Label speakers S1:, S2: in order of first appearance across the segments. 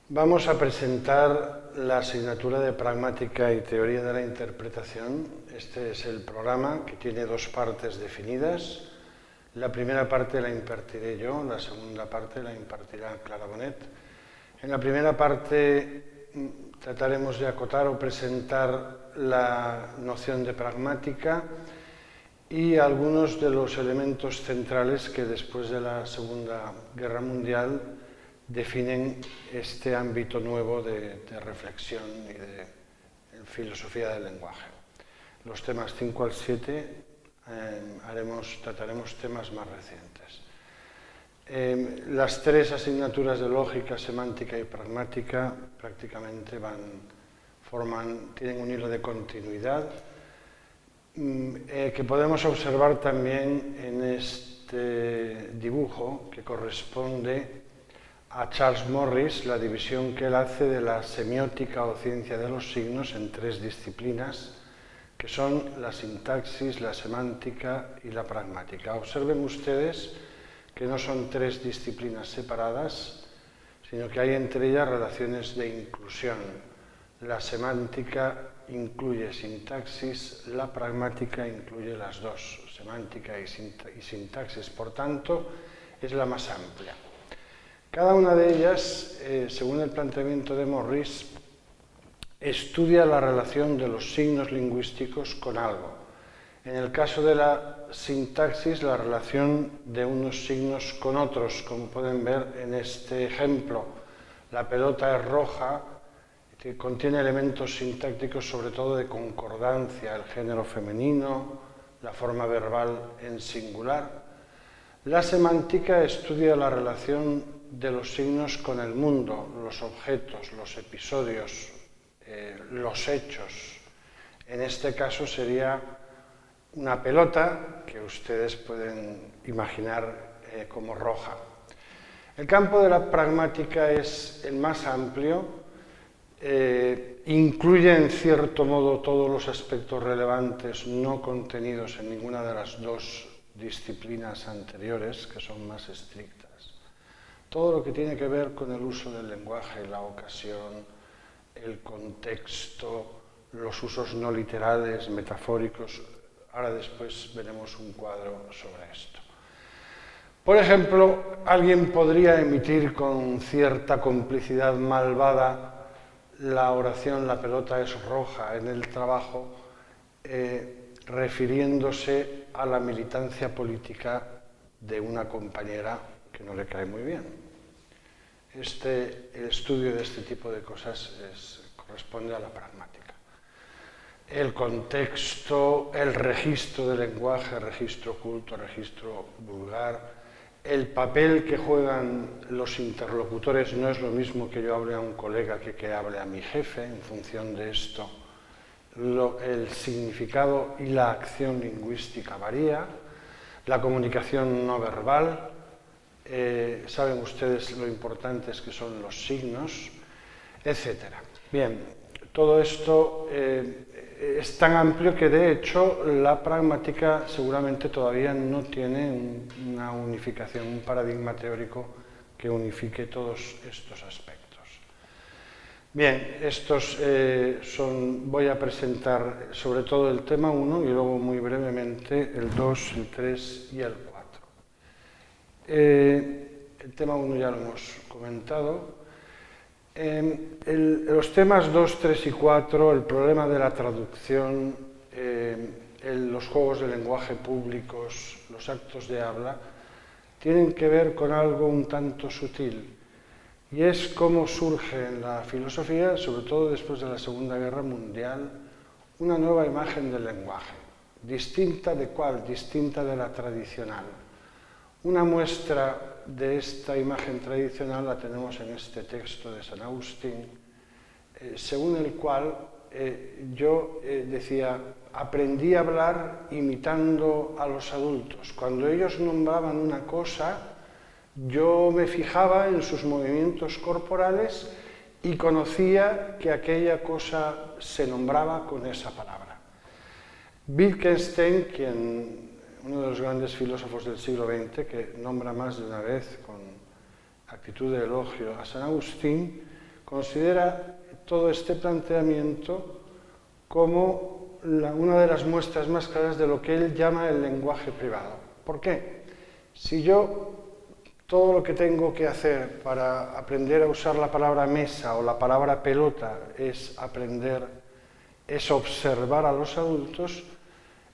S1: Vamos a presentar la asignatura de Pragmática y Teoría de la Interpretación. Este es el programa que tiene dos partes definidas. La primera parte la impartiré yo, la segunda parte la impartirá Clara Bonet. En la primera parte trataremos de acotar o presentar la noción de pragmática y algunos de los elementos centrales que después de la Segunda Guerra Mundial definen este ámbito nuevo de reflexión y de filosofía del lenguaje. Los temas 5 al 7 trataremos temas más recientes. Las tres asignaturas de lógica, semántica y pragmática prácticamente tienen un hilo de continuidad que podemos observar también en este dibujo que corresponde a Charles Morris, la división que él hace de la semiótica o ciencia de los signos en tres disciplinas, que son la sintaxis, la semántica y la pragmática. Observen ustedes que no son tres disciplinas separadas, sino que hay entre ellas relaciones de inclusión. La semántica incluye sintaxis, la pragmática incluye las dos, semántica y sintaxis, por tanto, es la más amplia. Cada una de ellas, según el planteamiento de Morris, estudia la relación de los signos lingüísticos con algo. En el caso de la sintaxis, la relación de unos signos con otros, como pueden ver en este ejemplo. La pelota es roja, que contiene elementos sintácticos sobre todo de concordancia, el género femenino, la forma verbal en singular. La semántica estudia la relación de los signos con el mundo, los objetos, los episodios, los hechos. En este caso sería una pelota que ustedes pueden imaginar como roja. El campo de la pragmática es el más amplio, incluye en cierto modo todos los aspectos relevantes no contenidos en ninguna de las dos disciplinas anteriores, que son más estrictas. Todo lo que tiene que ver con el uso del lenguaje, la ocasión, el contexto, los usos no literales, metafóricos. Ahora después veremos un cuadro sobre esto. Por ejemplo, alguien podría emitir con cierta complicidad malvada la oración "la pelota es roja" en el trabajo, refiriéndose a la militancia política de una compañera que no le cae muy bien. El estudio de este tipo de cosas corresponde a la pragmática. El contexto, el registro del lenguaje, registro oculto, registro vulgar, el papel que juegan los interlocutores no es lo mismo que yo hable a un colega que hable a mi jefe. En función de esto, el significado y la acción lingüística varía. La comunicación no verbal, saben ustedes lo importantes que son los signos, etc. Bien, todo esto es tan amplio que de hecho la pragmática seguramente todavía no tiene una unificación, un paradigma teórico que unifique todos estos aspectos. Bien, voy a presentar sobre todo el tema 1 y luego muy brevemente el 2, el 3 y el 4. El tema 1 ya lo hemos comentado. Los temas 2, 3 y 4, el problema de la traducción, los juegos de lenguaje públicos, los actos de habla, tienen que ver con algo un tanto sutil, y es cómo surge en la filosofía, sobre todo después de la Segunda Guerra Mundial, una nueva imagen del lenguaje. ¿Distinta de cuál? Distinta de la tradicional. Una muestra de esta imagen tradicional la tenemos en este texto de San Agustín, según el cual yo decía, aprendí a hablar imitando a los adultos. Cuando ellos nombraban una cosa, yo me fijaba en sus movimientos corporales y conocía que aquella cosa se nombraba con esa palabra. Wittgenstein, uno de los grandes filósofos del siglo XX, que nombra más de una vez con actitud de elogio a San Agustín, considera todo este planteamiento como una de las muestras más claras de lo que él llama el lenguaje privado. ¿Por qué? Si yo todo lo que tengo que hacer para aprender a usar la palabra mesa o la palabra pelota es observar a los adultos,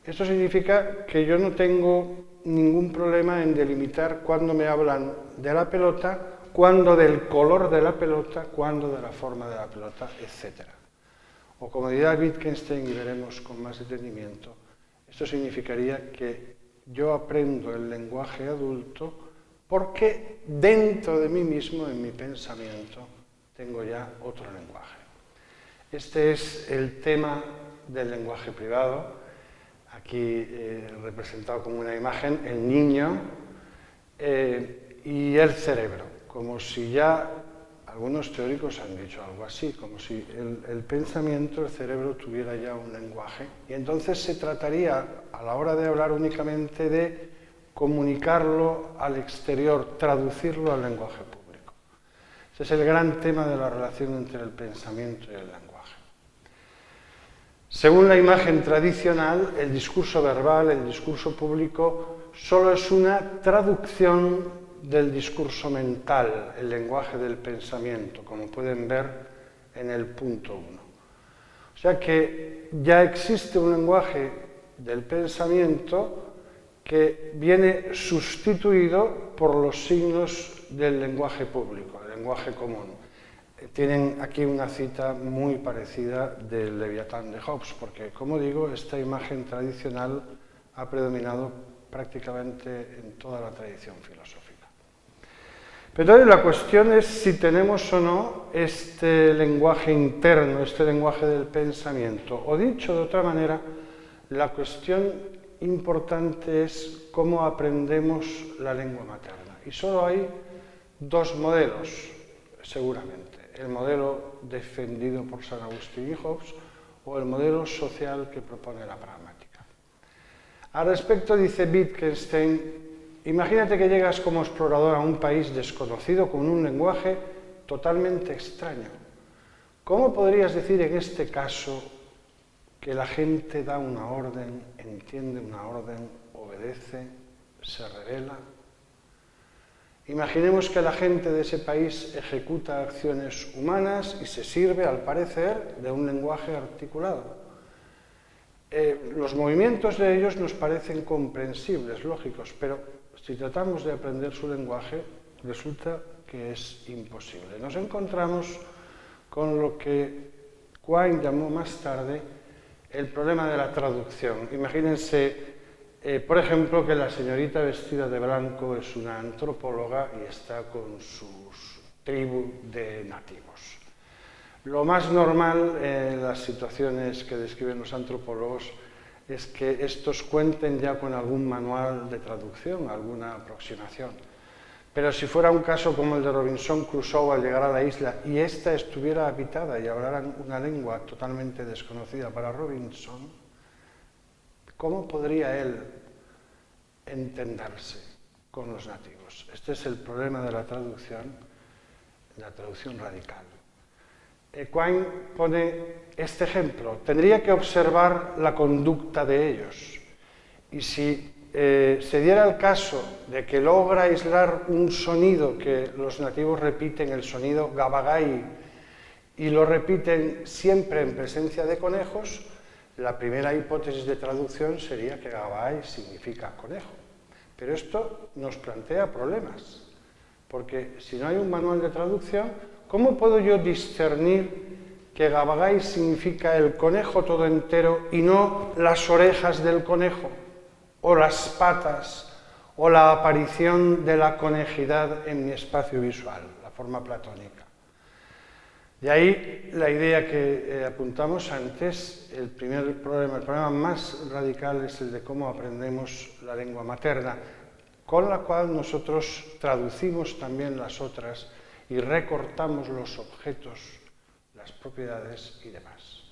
S1: esto significa que yo no tengo ningún problema en delimitar cuándo me hablan de la pelota, cuándo del color de la pelota, cuándo de la forma de la pelota, etc. O como dirá Wittgenstein, y veremos con más detenimiento, esto significaría que yo aprendo el lenguaje adulto porque dentro de mí mismo, en mi pensamiento, tengo ya otro lenguaje. Este es el tema del lenguaje privado, aquí representado como una imagen, el niño y el cerebro, como si ya algunos teóricos han dicho algo así, como si el pensamiento, el cerebro tuviera ya un lenguaje, y entonces se trataría a la hora de hablar únicamente de comunicarlo al exterior, traducirlo al lenguaje público. Ese es el gran tema de la relación entre el pensamiento y el lenguaje. Según la imagen tradicional, el discurso verbal, el discurso público, solo es una traducción del discurso mental, el lenguaje del pensamiento, como pueden ver en el punto 1. O sea que ya existe un lenguaje del pensamiento que viene sustituido por los signos del lenguaje público, el lenguaje común. Tienen aquí una cita muy parecida del Leviatán de Hobbes, porque, como digo, esta imagen tradicional ha predominado prácticamente en toda la tradición filosófica. Pero entonces la cuestión es si tenemos o no este lenguaje interno, este lenguaje del pensamiento. O dicho de otra manera, la cuestión importante es cómo aprendemos la lengua materna. Y solo hay dos modelos, seguramente. El modelo defendido por San Agustín y Hobbes o el modelo social que propone la pragmática. Al respecto dice Wittgenstein: imagínate que llegas como explorador a un país desconocido con un lenguaje totalmente extraño. ¿Cómo podrías decir en este caso que la gente da una orden, entiende una orden, obedece, se revela? Imaginemos que la gente de ese país ejecuta acciones humanas y se sirve, al parecer, de un lenguaje articulado. Los movimientos de ellos nos parecen comprensibles, lógicos, pero si tratamos de aprender su lenguaje, resulta que es imposible. Nos encontramos con lo que Quine llamó más tarde el problema de la traducción. Imagínense, por ejemplo, que la señorita vestida de blanco es una antropóloga y está con sus tribu de nativos. Lo más normal en las situaciones que describen los antropólogos es que estos cuenten ya con algún manual de traducción, alguna aproximación. Pero si fuera un caso como el de Robinson Crusoe al llegar a la isla y ésta estuviera habitada y hablaran una lengua totalmente desconocida para Robinson, ¿cómo podría él entenderse con los nativos? Este es el problema de la traducción radical. Quine pone este ejemplo: tendría que observar la conducta de ellos, y si se diera el caso de que logra aislar un sonido que los nativos repiten, el sonido gabagai, y lo repiten siempre en presencia de conejos, la primera hipótesis de traducción sería que gabagai significa conejo. Pero esto nos plantea problemas, porque si no hay un manual de traducción, ¿cómo puedo yo discernir que gabagai significa el conejo todo entero y no las orejas del conejo, o las patas, o la aparición de la conejidad en mi espacio visual, la forma platónica? De ahí la idea que apuntamos antes, el problema más radical es el de cómo aprendemos la lengua materna, con la cual nosotros traducimos también las otras y recortamos los objetos, las propiedades y demás.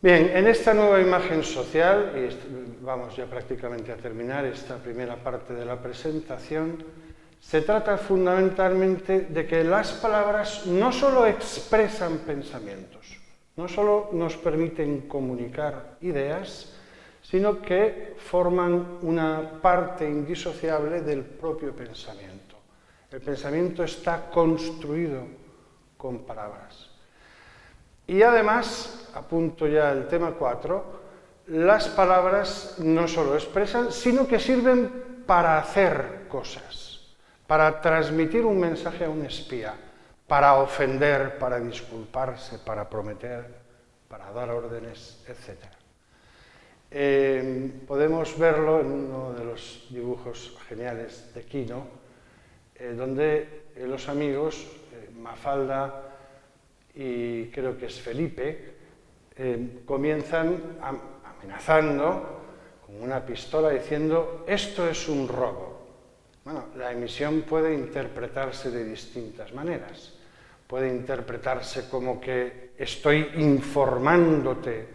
S1: Bien, en esta nueva imagen social, y vamos ya prácticamente a terminar esta primera parte de la presentación, Se trata fundamentalmente de que las palabras no solo expresan pensamientos, no solo nos permiten comunicar ideas, sino que forman una parte indisociable del propio pensamiento. El pensamiento está construido con palabras. Y además, apunto ya el tema 4, las palabras no solo expresan, sino que sirven para hacer cosas, para transmitir un mensaje a un espía, para ofender, para disculparse, para prometer, para dar órdenes, etc. Podemos verlo en uno de los dibujos geniales de Quino, donde los amigos, Mafalda y creo que es Felipe, comienzan amenazando con una pistola diciendo esto es un robo. Bueno, la emisión puede interpretarse de distintas maneras. Puede interpretarse como que estoy informándote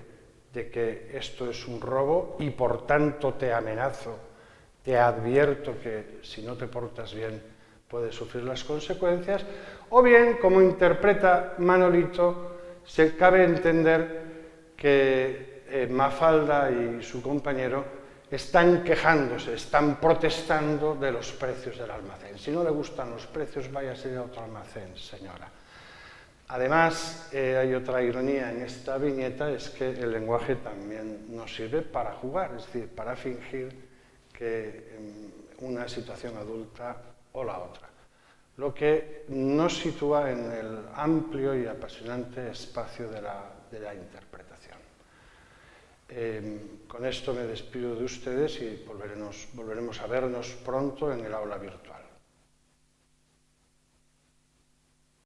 S1: de que esto es un robo y por tanto te amenazo, te advierto que si no te portas bien puedes sufrir las consecuencias, o bien, como interpreta Manolito, se cabe entender que Mafalda y su compañero están quejándose, están protestando de los precios del almacén. Si no le gustan los precios, váyase a otro almacén, señora. Además, hay otra ironía en esta viñeta, es que el lenguaje también nos sirve para jugar, es decir, para fingir que una situación adulta o la otra, lo que nos sitúa en el amplio y apasionante espacio de la interpretación. Con esto me despido de ustedes y volveremos a vernos pronto en el aula virtual.